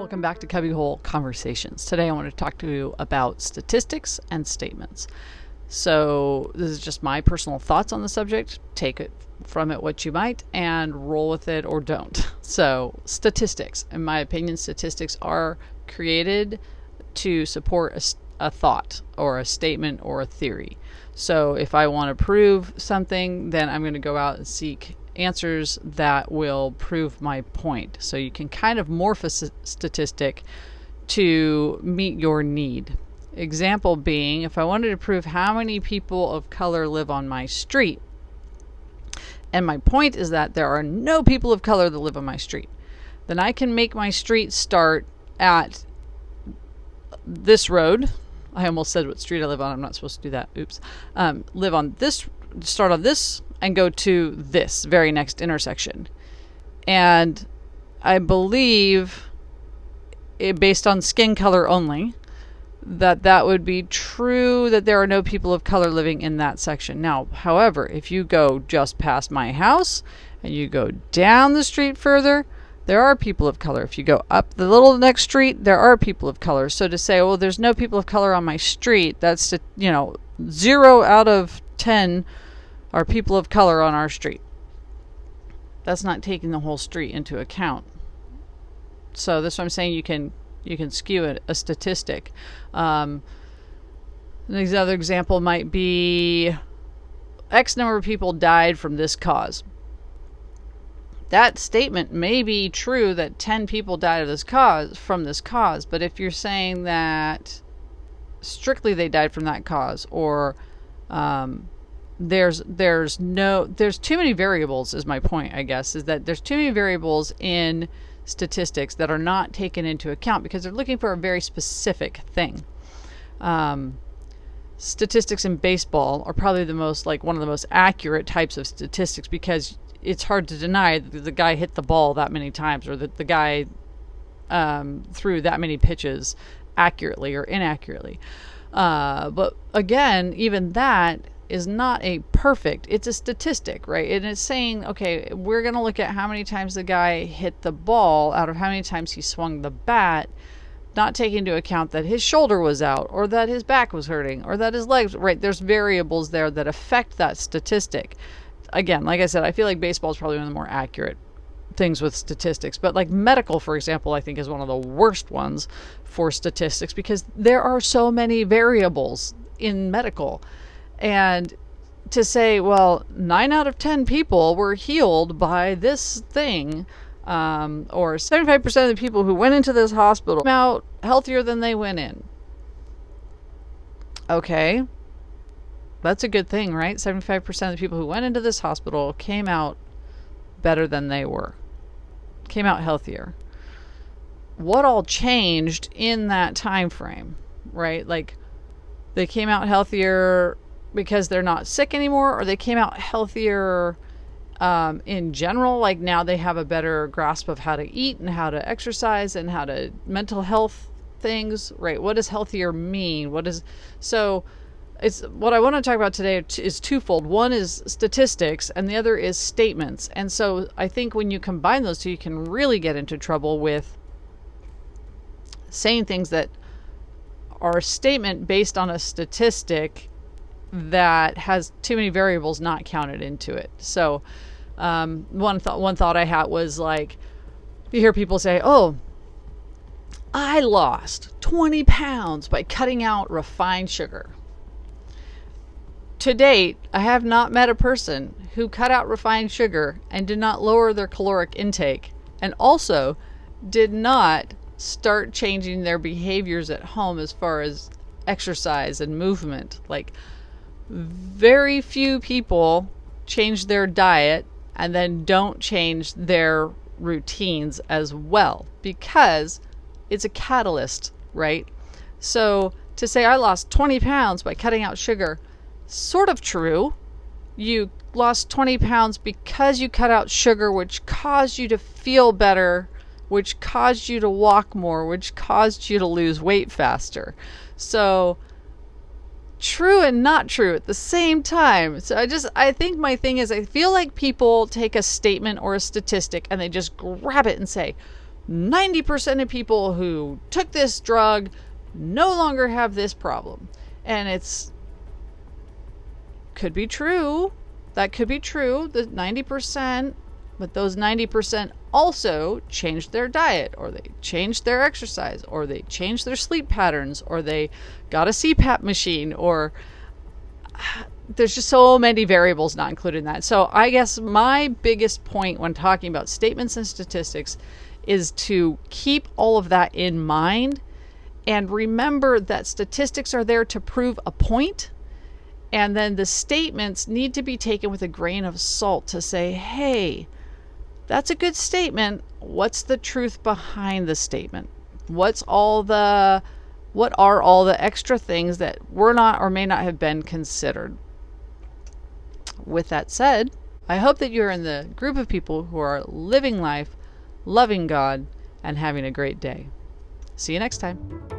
Welcome back to Cubbyhole Conversations. Today I want to talk to you about statistics and statements. So this is just my personal thoughts on the subject. Take it from it what you might and roll with it or don't. So statistics, in my opinion, statistics are created to support a thought or a statement or a theory. So if I want to prove something, then I'm going to go out and seek answers that will prove my point. So you can kind of morph a statistic to meet your need. Example being, if I wanted to prove how many people of color live on my street, and my point is that there are no people of color that live on my street, then I can make my street start at this road. I almost said what street I live on. I'm not supposed to do that. Oops. Live on this, start on this, and go to this very next intersection. And I believe, based on skin color only, that would be true that there are no people of color living in that section. Now, however, if you go just past my house and you go down the street further, there are people of color. If you go up the little next street, there are people of color. So to say, well, there's no people of color on my street, that's, 0 out of 10 are people of color on our street. That's not taking the whole street into account. So that's what I'm saying. You can skew a statistic. Another example might be X number of people died from this cause. That statement may be true that 10 people died of this cause from this cause, but if you're saying that strictly they died from that cause, or there's too many variables, is my point, I guess, is that there's too many variables in statistics that are not taken into account because they're looking for a very specific thing. Statistics in baseball are probably one of the most accurate types of statistics because it's hard to deny that the guy hit the ball that many times, or that the guy threw that many pitches accurately or inaccurately. But again, even that is not a perfect, it's a statistic, right? And it's saying, okay, we're going to look at how many times the guy hit the ball out of how many times he swung the bat, not taking into account that his shoulder was out, or that his back was hurting, or that his legs, right? There's variables there that affect that statistic. Again, like I said, I feel like baseball is probably one of the more accurate things with statistics, but like medical, for example, I think is one of the worst ones for statistics because there are so many variables in medical. And to say, well, 9 out of 10 people were healed by this thing, or 75% of the people who went into this hospital came out healthier than they went in. Okay, that's a good thing, right? 75% of the people who went into this hospital came out better than they were, came out healthier. What all changed in that time frame, right? Like, they came out healthier because they're not sick anymore, or they came out healthier in general, like now they have a better grasp of how to eat and how to exercise and how to mental health things, right? What does healthier mean? It's what I want to talk about today is twofold. One is statistics and the other is statements. And so I think when you combine those two, you can really get into trouble with saying things that are a statement based on a statistic that has too many variables not counted into it. So one thought I had was like, you hear people say, oh, I lost 20 pounds by cutting out refined sugar. To date, I have not met a person who cut out refined sugar and did not lower their caloric intake, and also did not start changing their behaviors at home as far as exercise and movement. Like, very few people change their diet and then don't change their routines as well, because it's a catalyst, right? So to say I lost 20 pounds by cutting out sugar, sort of true. You lost 20 pounds because you cut out sugar, which caused you to feel better, which caused you to walk more, which caused you to lose weight faster. So true and not true at the same time. So I think my thing is, I feel like people take a statement or a statistic and they just grab it and say, 90% of people who took this drug no longer have this problem. And it's could be true. That could be true, the 90%, but those 90% also changed their diet, or they changed their exercise, or they changed their sleep patterns, or they got a CPAP machine, or there's just so many variables not included in that. So I guess my biggest point when talking about statements and statistics is to keep all of that in mind and remember that statistics are there to prove a point. And then the statements need to be taken with a grain of salt to say, hey, that's a good statement. What's the truth behind the statement? What are all the extra things that were not or may not have been considered? With that said, I hope that you're in the group of people who are living life, loving God, and having a great day. See you next time.